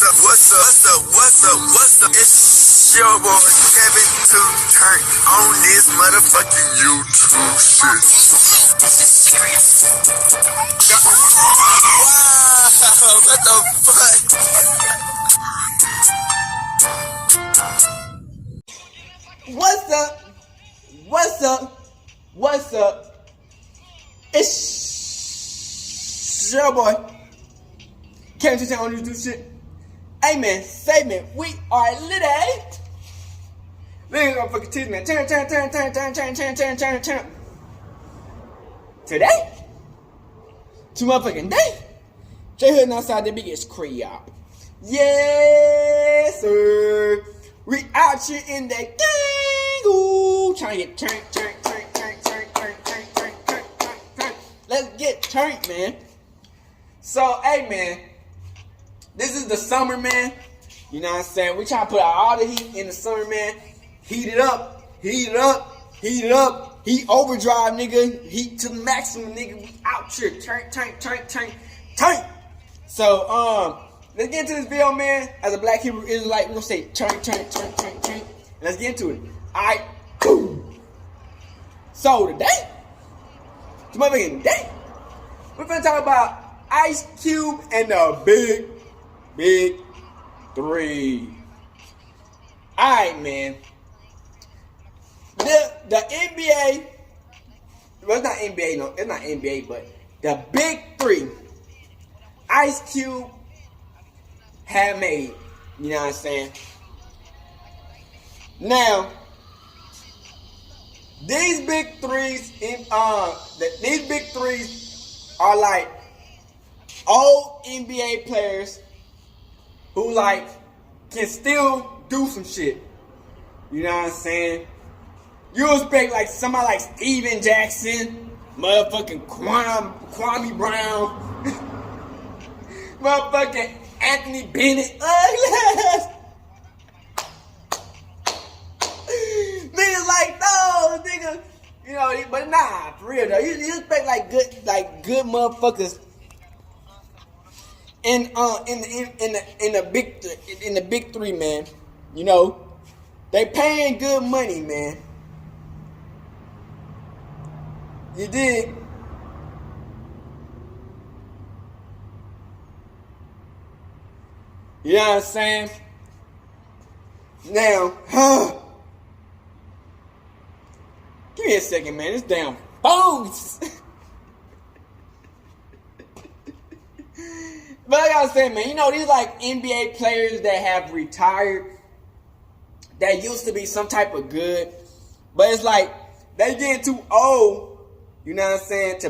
What's up? It's your boy Kevin to turn on this motherfucking YouTube shit. This is serious. Wow, what the fuck? What's up? What's up? What's up? It's your boy Kevin to turn on YouTube shit. Hey man, say man, we are lit, eh? Look at fucking teeth, man. Turn. Today? To motherfucking day. Jay Hood outside the biggest crib. Yes, sir. We out here in that gang. Ooh, trying to get turn. Let's get turned, man. So, hey man. This is the summer, man. You know what I'm saying? We trying to put out all the heat in the summer, man. Heat it up. Heat overdrive, nigga. Heat to the maximum, nigga. We out here. Turn. So, let's get into this video, man. As a black Hebrew Israelite, we're gonna say turn. Let's get into it. Alright. So today, we're gonna talk about Ice Cube and the Big 3. Alright, man. The NBA, well, it's not NBA, no, it's not NBA, but the Big 3, Ice Cube had made. You know what I'm saying? Now, these Big 3s, these Big 3s are like old NBA players who like can still do some shit. You know what I'm saying? You expect like somebody like Steven Jackson, motherfucking Kwame Brown, motherfucking Anthony Bennett, niggas like those, niggas. You know, but nah, for real though. You expect like good motherfuckers. In the big three, man, you know, they paying good money, man. You dig? You know what I'm saying? Now, give me a second, man. This damn phones. But like I was saying, man, you know, these like NBA players that have retired, that used to be some type of good, but it's like they getting too old, you know what I'm saying,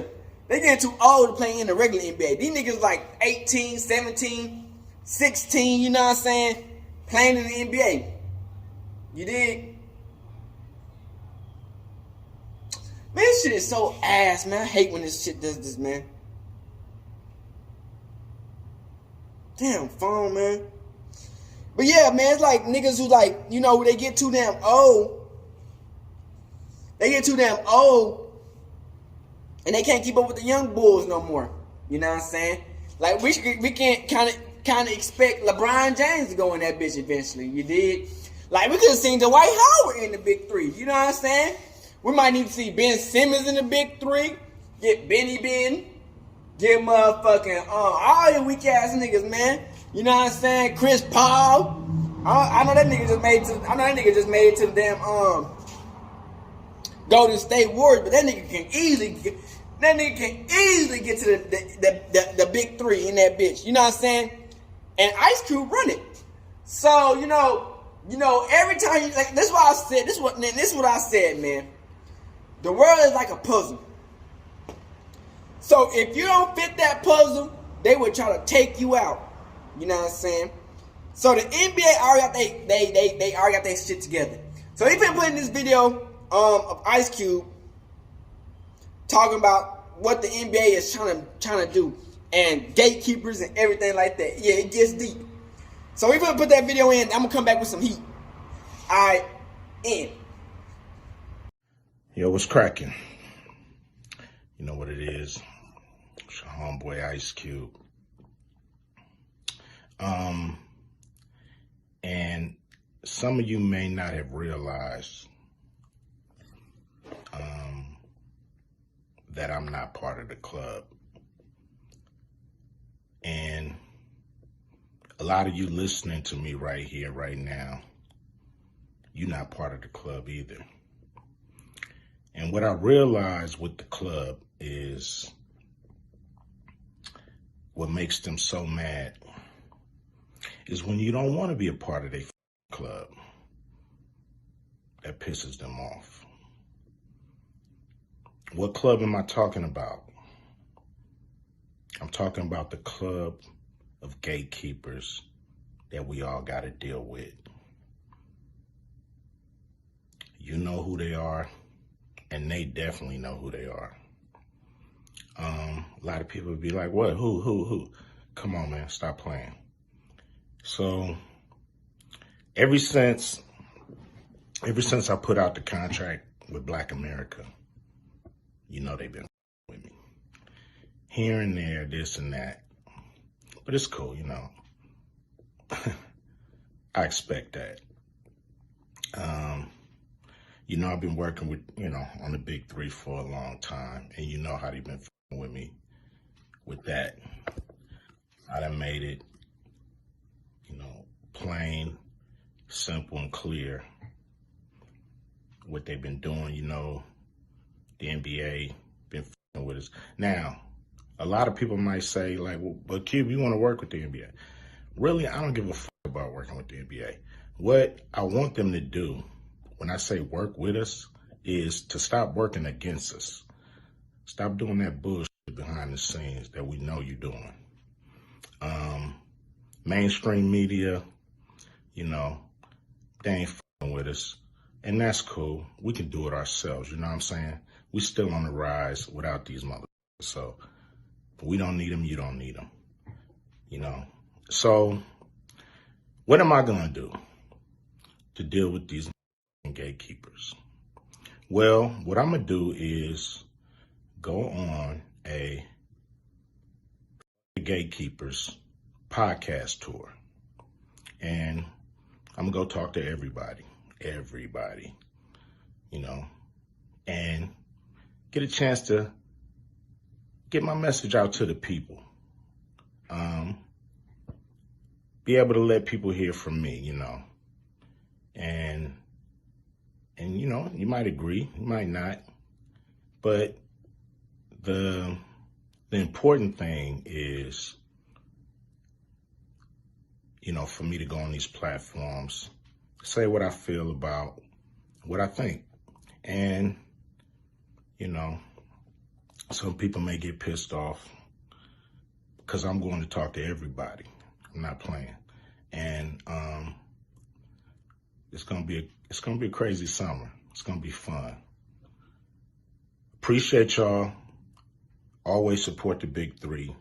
they getting too old to play in the regular NBA. These niggas like 18, 17, 16, you know what I'm saying, playing in the NBA. You dig? Man, this shit is so ass, man. I hate when this shit does this, man. Damn phone, man. But yeah, man, it's like niggas who like, you know, they get too damn old. They get too damn old and they can't keep up with the young bulls no more. You know what I'm saying? Like we can't kind of expect LeBron James to go in that bitch eventually. You did? Like we could have seen Dwight Howard in the Big 3. You know what I'm saying? We might need to see Ben Simmons in the Big 3. Get Benny Ben. Get motherfucking all your weak ass niggas, man. You know what I'm saying? Chris Paul. I know that nigga just made it to the damn Golden State Warriors, but that nigga can easily get to the Big 3 in that bitch. You know what I'm saying? And Ice Cube run it. So you know every time you like this is what I said. This is what I said, man. The world is like a puzzle. So if you don't fit that puzzle, they would try to take you out. You know what I'm saying? So the NBA already got their shit together. So he been putting this video of Ice Cube talking about what the NBA is trying to do and gatekeepers and everything like that. Yeah, it gets deep. So we gonna put that video in. I'm gonna come back with some heat. Alright, in. Yo, what's cracking? You know what it is. It's your homeboy Ice Cube. some of you may not have realized that I'm not part of the club. And a lot of you listening to me right here, right now, you're not part of the club either. And what I realized with the club is what makes them so mad is when you don't want to be a part of their club. That pisses them off. What club am I talking about? I'm talking about the club of gatekeepers that we all got to deal with. You know who they are, and they definitely know who they are. A lot of people would be like, what? Who? Come on, man, stop playing. So ever since I put out the contract with Black America, you know they've been with me. Here and there, this and that. But it's cool, you know. I expect that. You know, I've been working with, on the BIG3 for a long time, and you know how they've been with me with that. I done made it, plain, simple, and clear what they've been doing. The NBA been with us. Now, a lot of people might say, like, well, but Cube, you want to work with the NBA. Really, I don't give a fuck about working with the NBA. What I want them to do, when I say work with us, is to stop working against us. Stop doing that bullshit behind the scenes that we know you're doing. Mainstream media, they ain't fucking with us. And that's cool. We can do it ourselves, you know what I'm saying? We still on the rise without these motherfuckers. So we don't need them, you don't need them. So what am I gonna do to deal with these gatekeepers? Well, what I'm gonna do is go on a Gatekeepers podcast tour. And I'm gonna go talk to everybody, and get a chance to get my message out to the people. Be able to let people hear from me, and you might agree, you might not, but the important thing is, for me to go on these platforms, say what I feel about what I think. And, some people may get pissed off because I'm going to talk to everybody. I'm not playing. And it's gonna be a crazy summer. It's gonna be fun. Appreciate y'all. Always support the BIG3.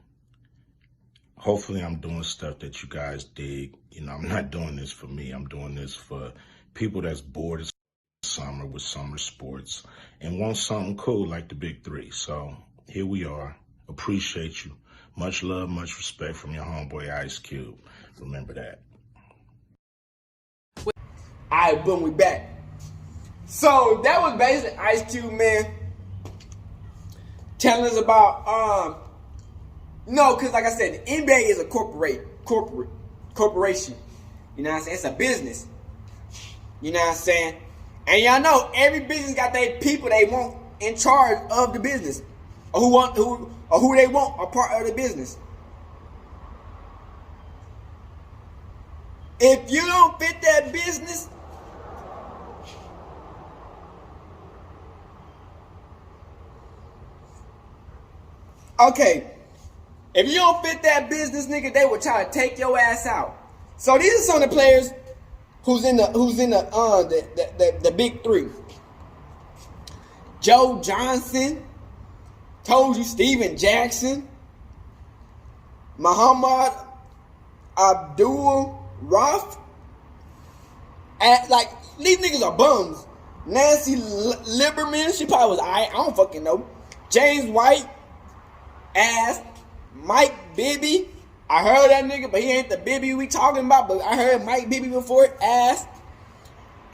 Hopefully I'm doing stuff that you guys dig. I'm not doing this for me. I'm doing this for people that's bored as summer with summer sports and want something cool like the BIG3. So here we are. Appreciate you. Much love, much respect from your homeboy Ice Cube. Remember that. All right, boom, we back. So that was basically Ice Cube, man, telling us about because like I said, the NBA is a corporation. You know what I'm saying? It's a business. You know what I'm saying? And y'all know every business got their people they want in charge of the business, or who they want a part of the business. If you don't fit that business, okay. If you don't fit that business, nigga, they will try to take your ass out. So these are some of the players who's in the BIG3. Joe Johnson, told you, Steven Jackson, Muhammad Abdul Rauf. Like, these niggas are bums. Nancy Lieberman, she probably was I don't fucking know. James White, ass. Mike Bibby, I heard that nigga, but he ain't the Bibby we talking about, but I heard Mike Bibby before, ass.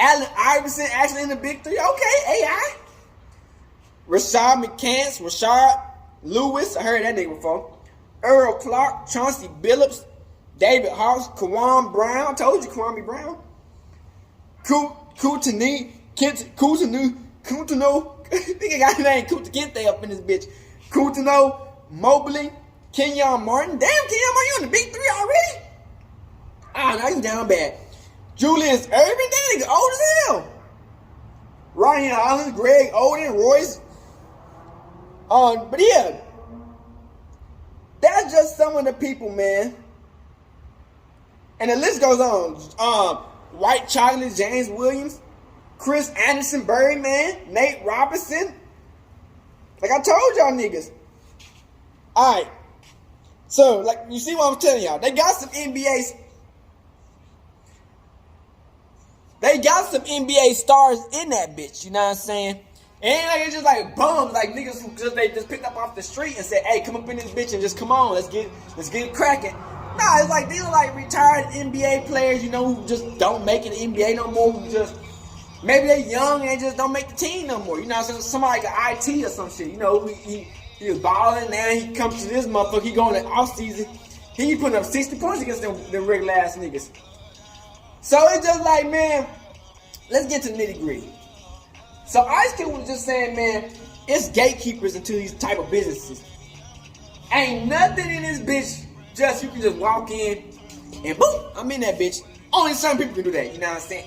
Allen Iverson actually in the Big Three. Okay, AI. Rashad McCants, Rashard Lewis. I heard that nigga before. Earl Clark, Chauncey Billups, David Hawks, Kawan Brown. I told you Kwame Brown. Kutanu. Nigga got his name Kute up in this bitch. Kutano, Mobley, Kenyon Martin. Damn, Kenyon Martin, you in the Big Three already? Ah, now you down bad. Julius Irvin, that nigga old as hell. Ryan Hollins, Greg Oden, Royce. But yeah, that's just some of the people, man. And the list goes on. White Chocolate, James Williams, Chris Anderson, Birdman, Nate Robinson. Like I told y'all niggas. Alright. So, like, you see what I'm telling y'all? They got some NBA stars in that bitch, you know what I'm saying? And like it's just like bums, like niggas who they just picked up off the street and said, hey, come up in this bitch and just come on, let's get it cracking. Nah, it's like these are like retired NBA players, you know, who just don't make it in the NBA no more, who just maybe they young and they just don't make the team no more. You know what I'm saying? Somebody like IT or some shit, you know, he was balling, now he comes to this motherfucker, he going to off season, he putting up 60 points against them regular ass niggas. So it's just like, man, let's get to the nitty gritty. So Ice Cube was just saying, man, it's gatekeepers into these type of businesses. Ain't nothing in this bitch just you can just walk in and boom, I'm in that bitch. Only certain people can do that, you know what I'm saying?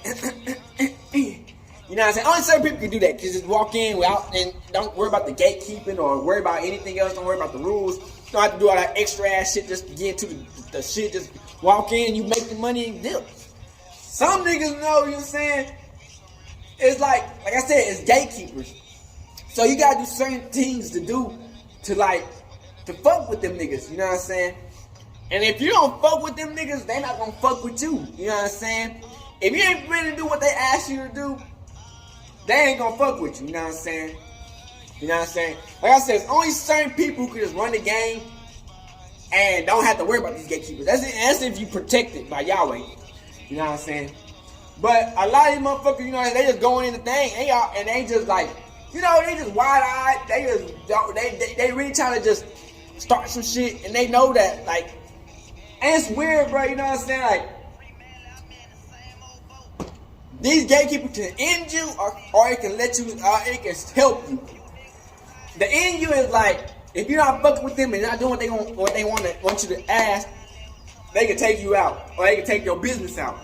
You know what I'm saying? Only certain people can do that. Just walk in without, and don't worry about the gatekeeping or worry about anything else. Don't worry about the rules. Don't have to do all that extra ass shit just to get into the shit. Just walk in, you make the money and dip. Some niggas know, you know what I'm saying? It's like I said, it's gatekeepers. So you gotta do certain things to do to fuck with them niggas, you know what I'm saying? And if you don't fuck with them niggas, they not gonna fuck with you, you know what I'm saying? If you ain't ready to do what they ask you to do, they ain't gonna fuck with you, you know what I'm saying? You know what I'm saying? Like I said, it's only certain people who can just run the game and don't have to worry about these gatekeepers. That's if you protected by Yahweh, you know what I'm saying? But a lot of these motherfuckers, you know, they just going in the thing, and they just like, you know, they just wide-eyed. They really trying to just start some shit, and they know that, like, and it's weird, bro. You know what I'm saying? Like, these gatekeepers can end you, or it can let you, it can help you. The end you is like, if you're not fucking with them and not doing what they want you to ask, they can take you out, or they can take your business out.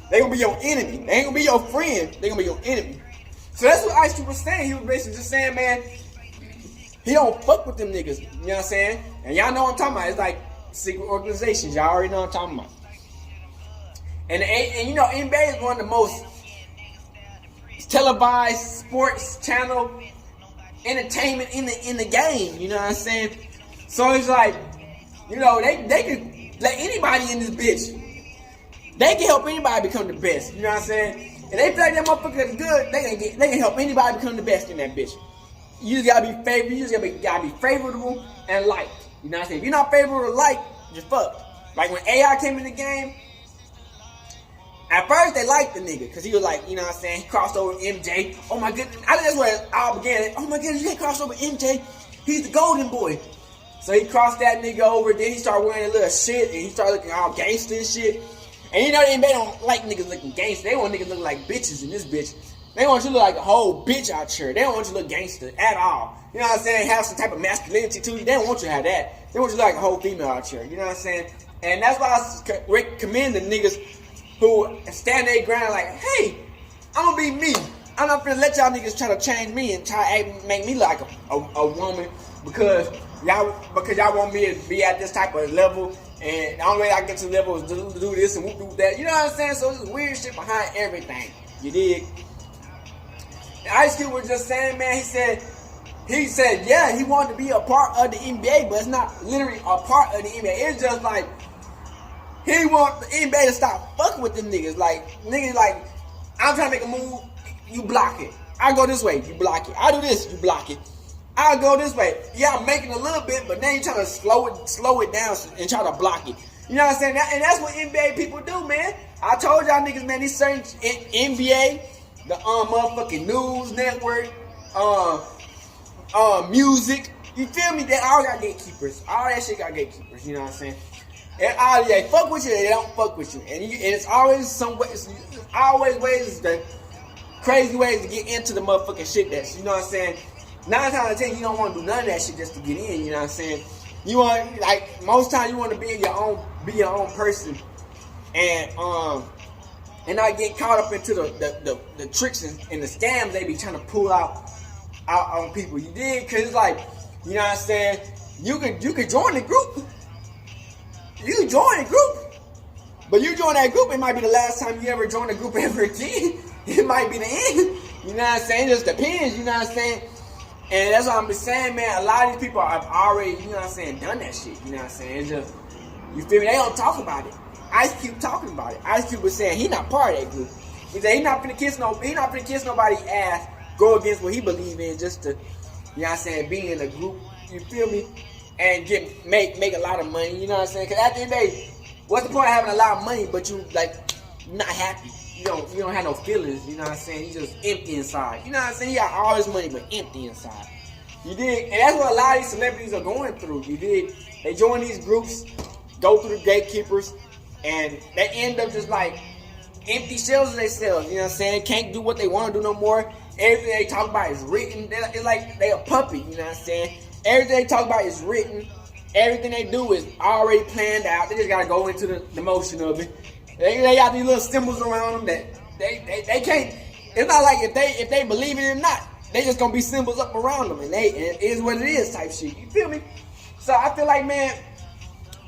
They gonna be your enemy. They ain't gonna be your friend. They gonna be your enemy. So that's what Ice Cube was saying. He was basically just saying, man, he don't fuck with them niggas. You know what I'm saying? And y'all know what I'm talking about. It's like secret organizations. Y'all already know what I'm talking about. And you know, NBA is one of the most televised sports channel entertainment in the game. You know what I'm saying? So it's like, you know, they can let anybody in this bitch. They can help anybody become the best. You know what I'm saying? And they feel like that motherfucker is good. They can help anybody become the best in that bitch. You just gotta be favored. You just gotta be favorable and liked. You know what I'm saying? If you're not favorable or liked, you're fucked. Like when AI came in the game, at first they liked the nigga because he was like, you know what I'm saying? He crossed over MJ. Oh my goodness. I think that's where it all began. Oh my goodness, you can't cross over MJ. He's the golden boy. So he crossed that nigga over. Then he started wearing a little shit and he started looking all gangster and shit. And you know they don't like niggas looking gangster. They want niggas looking like bitches in this bitch. They want you to look like a whole bitch out here. They don't want you to look gangster at all. You know what I'm saying? Have some type of masculinity to you. They don't want you to have that. They want you to look like a whole female out here. You know what I'm saying? And that's why I recommend the niggas who stand their ground like, hey, I'm gonna be me. I'm not gonna let y'all niggas try to change me and try to make me like a woman because y'all want me to be at this type of level. And the only way I get to the level is to do this and do that. You know what I'm saying? So there's weird shit behind everything. You dig? And Ice Cube was just saying, man, he said, yeah, he wanted to be a part of the NBA, but it's not literally a part of the NBA. It's just like, he want the NBA to stop fucking with them niggas. Like, niggas like, I'm trying to make a move, you block it. I go this way, you block it. I do this, you block it. I go this way. Yeah, I'm making a little bit, but then you trying to slow it down and try to block it. You know what I'm saying? And that's what NBA people do, man. I told y'all niggas, man, these certain NBA, the motherfucking news network, music, you feel me? They all got gatekeepers. All that shit got gatekeepers, you know what I'm saying? And all they fuck with you, they don't fuck with you. And it's always some way, it's always ways, the crazy ways to get into the motherfucking shit that's, you know what I'm saying? 9 times out of 10, you don't want to do none of that shit just to get in, you know what I'm saying? You want, like, most times you want to be your own person, and not get caught up into the tricks and the scams they be trying to pull out on people. You dig? Cause it's like, you know what I'm saying? You can join the group. You can join the group, but you join that group, it might be the last time you ever join the group ever again. It might be the end. You know what I'm saying? It just depends. You know what I'm saying? And that's what I'm saying, man. A lot of these people have already, you know what I'm saying, done that shit. You know what I'm saying? It's just, you feel me? They don't talk about it. Ice Cube talking about it. Ice Cube was saying he not part of that group. He said he not finna kiss nobody's ass, go against what he believe in just to, you know what I'm saying, be in a group. You feel me? And make a lot of money. You know what I'm saying? Because at the end of the day, what's the point of having a lot of money but you like not happy? You don't have no feelings, you know what I'm saying? You just empty inside. You know what I'm saying? You got all this money but empty inside. You dig? And that's what a lot of these celebrities are going through. You dig? They join these groups, go through the gatekeepers, and they end up just like empty shells of themselves. You know what I'm saying? Can't do what they want to do no more. Everything they talk about is written. It's like they a puppet, you know what I'm saying? Everything they talk about is written. Everything they do is already planned out. They just gotta go into the motion of it. They got these little symbols around them that they can't. It's not like if they believe it or not, they just gonna be symbols up around them, and it is what it is type shit. You feel me? So I feel like, man,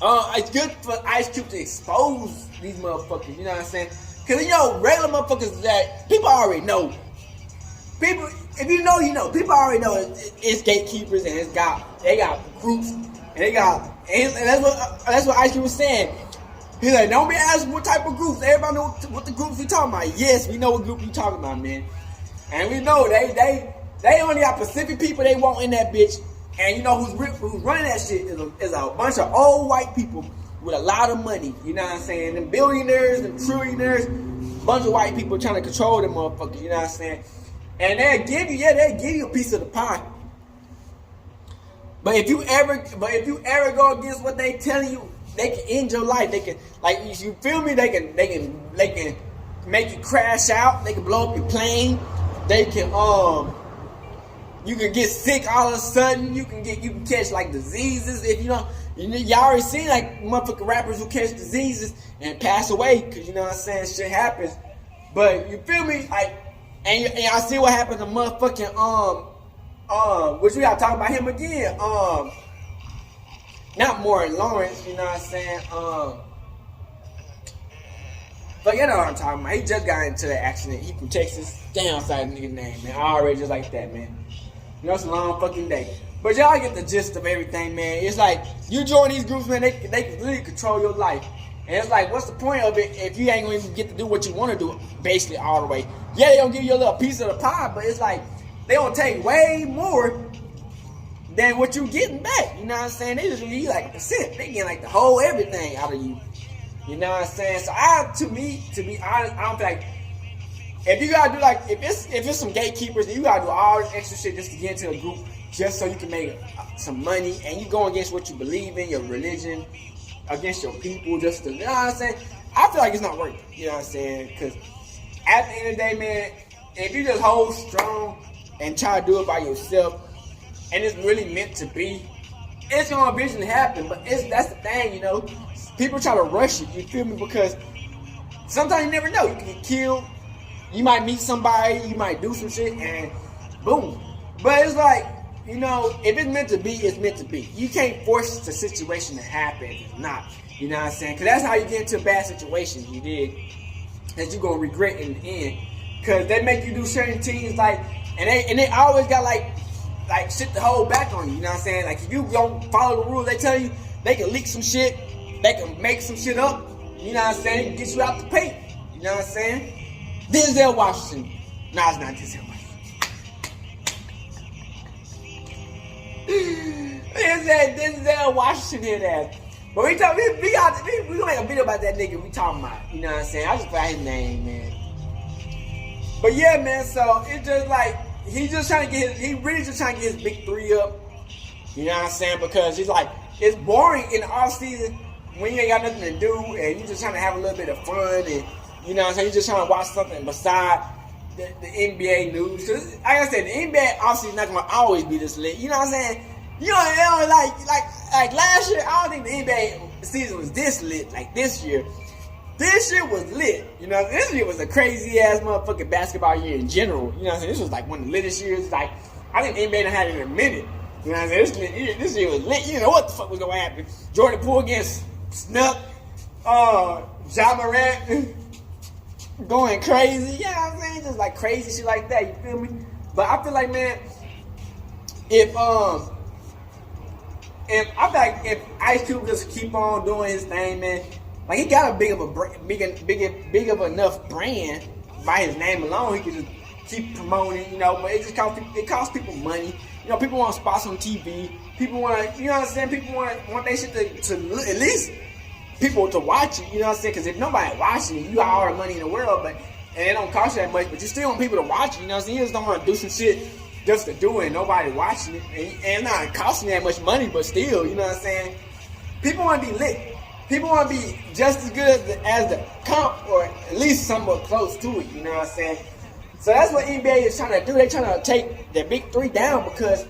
it's good for Ice Cube to expose these motherfuckers. You know what I'm saying? Cause you know regular motherfuckers that people already know. People, if you know, you know. People already know it's gatekeepers and they got groups and that's what Ice Cube was saying. He's like, don't be asking what type of groups. Everybody know what the groups we talking about. Yes, we know what group you talking about, man. And we know they only got Pacific people they want in that bitch. And you know who's running that shit is a bunch of old white people with a lot of money. You know what I'm saying? Them billionaires and trillionaires, bunch of white people trying to control them motherfuckers. You know what I'm saying? And they'll give you a piece of the pie. But if you ever go against what they telling you, they can end your life. They can, like, you feel me? They can make you crash out. They can blow up your plane. They can you can get sick all of a sudden. You can catch like diseases if you know. Y'all already seen like motherfucking rappers who catch diseases and pass away because you know what I'm saying, shit happens. But you feel me? Like, and I see what happened to motherfucking which we gotta talk about him again. Not Martin Lawrence, you know what I'm saying? But you know what I'm talking about. He just got into that accident. He from Texas. Damn, outside nigga name, man. I already just like that, man. You know, it's a long fucking day. But y'all get the gist of everything, man. It's like, you join these groups, man, they can really control your life. And it's like, what's the point of it if you ain't gonna even get to do what you want to do, basically, all the way? Yeah, they gonna give you a little piece of the pie, but it's like, they gonna take way more than what you getting back. You know what I'm saying? They just give you like a percent. They get like the whole everything out of you. You know what I'm saying? So to be honest, I don't feel like, if you gotta do like, if it's some gatekeepers, then you gotta do all this extra shit just to get into a group, just so you can make some money, and you go against what you believe in, your religion, against your people, just to, you know what I'm saying? I feel like it's not worth it. You know what I'm saying? Because at the end of the day, man, if you just hold strong and try to do it by yourself, and it's really meant to be, it's gonna eventually happen. But that's the thing, you know. People try to rush it, you feel me? Because sometimes you never know. You can get killed. You might meet somebody. You might do some shit, and boom. But it's like, you know, if it's meant to be, it's meant to be. You can't force the situation to happen. It's not. You know what I'm saying? Because that's how you get into a bad situation. You did. That you're gonna regret in the end. Because they make you do certain things like, and they always got like shit to hold back on you. You know what I'm saying? Like, if you don't follow the rules, they tell you they can leak some shit. They can make some shit up. You know what I'm saying? Get you out the paint. You know what I'm saying? Denzel Washington. Nah, it's not Denzel Washington. Denzel Washington hit ass. But we gonna make a video about that nigga we talking about. You know what I'm saying? I just forgot his name, man. But yeah, man. So it's just like he really just trying to get his big 3 up. You know what I'm saying? Because he's like, it's boring in the off season when you ain't got nothing to do and you just trying to have a little bit of fun and you know what I'm saying? You just trying to watch something beside the NBA news. Cause like I said, the NBA off season not gonna always be this lit. You know what I'm saying? You know, like last year, I don't think the NBA season was this lit like this year. This year was lit. You know, this year was a crazy ass motherfucking basketball year in general. You know what I'm saying? This was like one of the littest years. Like, I think the NBA done had it in a minute. You know what I'm saying? This year was lit. You didn't know what the fuck was gonna happen. Jordan Poole against Snuck, Ja Morant going crazy. You know what I'm saying? Just like crazy shit like that. You feel me? But I feel like, man, if Ice Cube just keep on doing his thing, man, like he got a big of enough brand by his name alone, he could just keep promoting, you know. But it just costs people money. You know, people want spots on TV. People want to, you know what I'm saying? People want their shit to at least people to watch it. You know what I'm saying? Because if nobody watching it, you got all the money in the world, but and it don't cost you that much. But you still want people to watch it. You know what I'm saying? You just don't want to do some shit just to do it and nobody watching it, and not costing that much money, but still, you know what I'm saying? People want to be lit. People want to be just as good as the comp, or at least somewhat close to it, you know what I'm saying? So that's what NBA is trying to do. They're trying to take the big 3 down because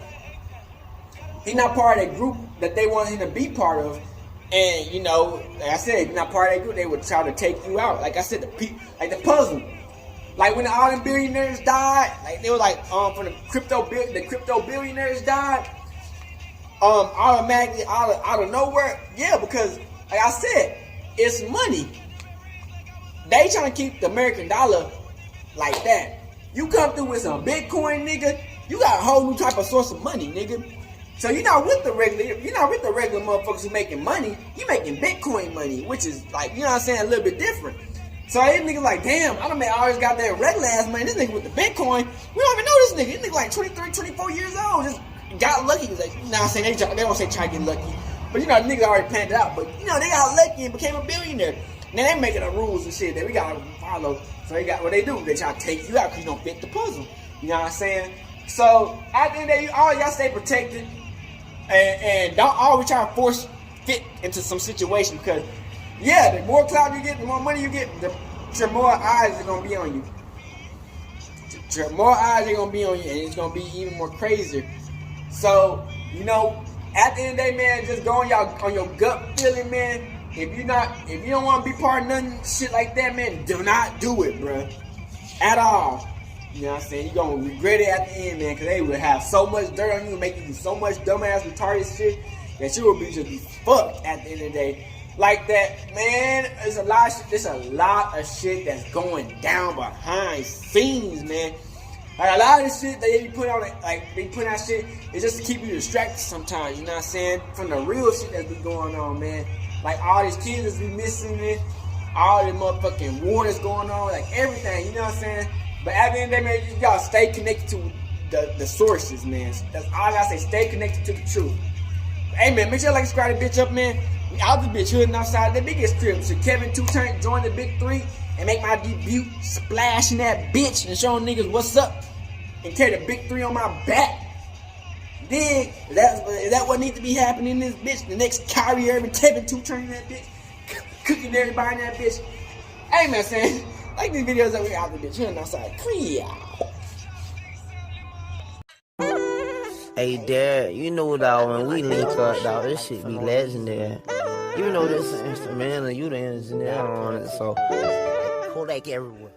he's not part of that group that they want him to be part of. And, you know, like I said, if you're not part of that group, they would try to take you out. Like I said, like the puzzle. Like when all them billionaires died, like they were like from the crypto billionaires died, automatically out of nowhere. Yeah, because like I said, it's money. They trying to keep the American dollar like that. You come through with some Bitcoin, nigga, you got a whole new type of source of money, nigga. So you're not with the regular motherfuckers who making money. You making Bitcoin money, which is like, you know what I'm saying, a little bit different. So these niggas like, damn, I done made all this goddamn regular ass money. This nigga with the Bitcoin, we don't even know this nigga. This nigga like 23, 24 years old. Just got lucky. Like, you know what I'm saying? They don't say try to get lucky. But you know, the niggas already planned it out. But you know, they got lucky and became a billionaire. Now they making the rules and shit that we gotta follow. So they got what they do. They try to take you out because you don't fit the puzzle. You know what I'm saying? So at the end of the day, all y'all stay protected. And don't always try to force fit into some situation because yeah, the more clout you get, the more money you get, the more eyes are gonna be on you. The more eyes are gonna be on you, and it's gonna be even more crazier. So, you know, at the end of the day, man, just go on your gut feeling, man. If you don't want to be part of nothing shit like that, man, do not do it, bro. At all. You know what I'm saying? You're gonna regret it at the end, man, because they will have so much dirt on you and make you do so much dumbass retarded shit that you will just be fucked at the end of the day. Like that, man, there's a lot of shit that's going down behind scenes, man. Like a lot of this shit that they be putting on, like they put out shit, is just to keep you distracted sometimes, you know what I'm saying? From the real shit that's be going on, man. Like all these kids that's be missing it, all the motherfucking war that's going on, like everything, you know what I'm saying? But at the end of the day, man, you gotta stay connected to the sources, man. That's all I gotta say, stay connected to the truth. Hey, man, make sure you like subscribe to bitch up, man. We out the bitch hooding outside the biggest crib. So Kevin 2 Tank join the big 3 and make my debut splashing that bitch and showing niggas what's up and carry the big 3 on my back. Dig? Is that what needs to be happening in this bitch? The next Kyrie Irving, Kevin 2 Tank that bitch, cooking everybody in that bitch. Hey, man, saying like these videos that we out the bitch hooding outside. Clear. Hey, Dad, you know, dawg, when we link up, dawg, this shit be legendary. Even though this is instrumental, you the engineer on it, so Kodak everywhere.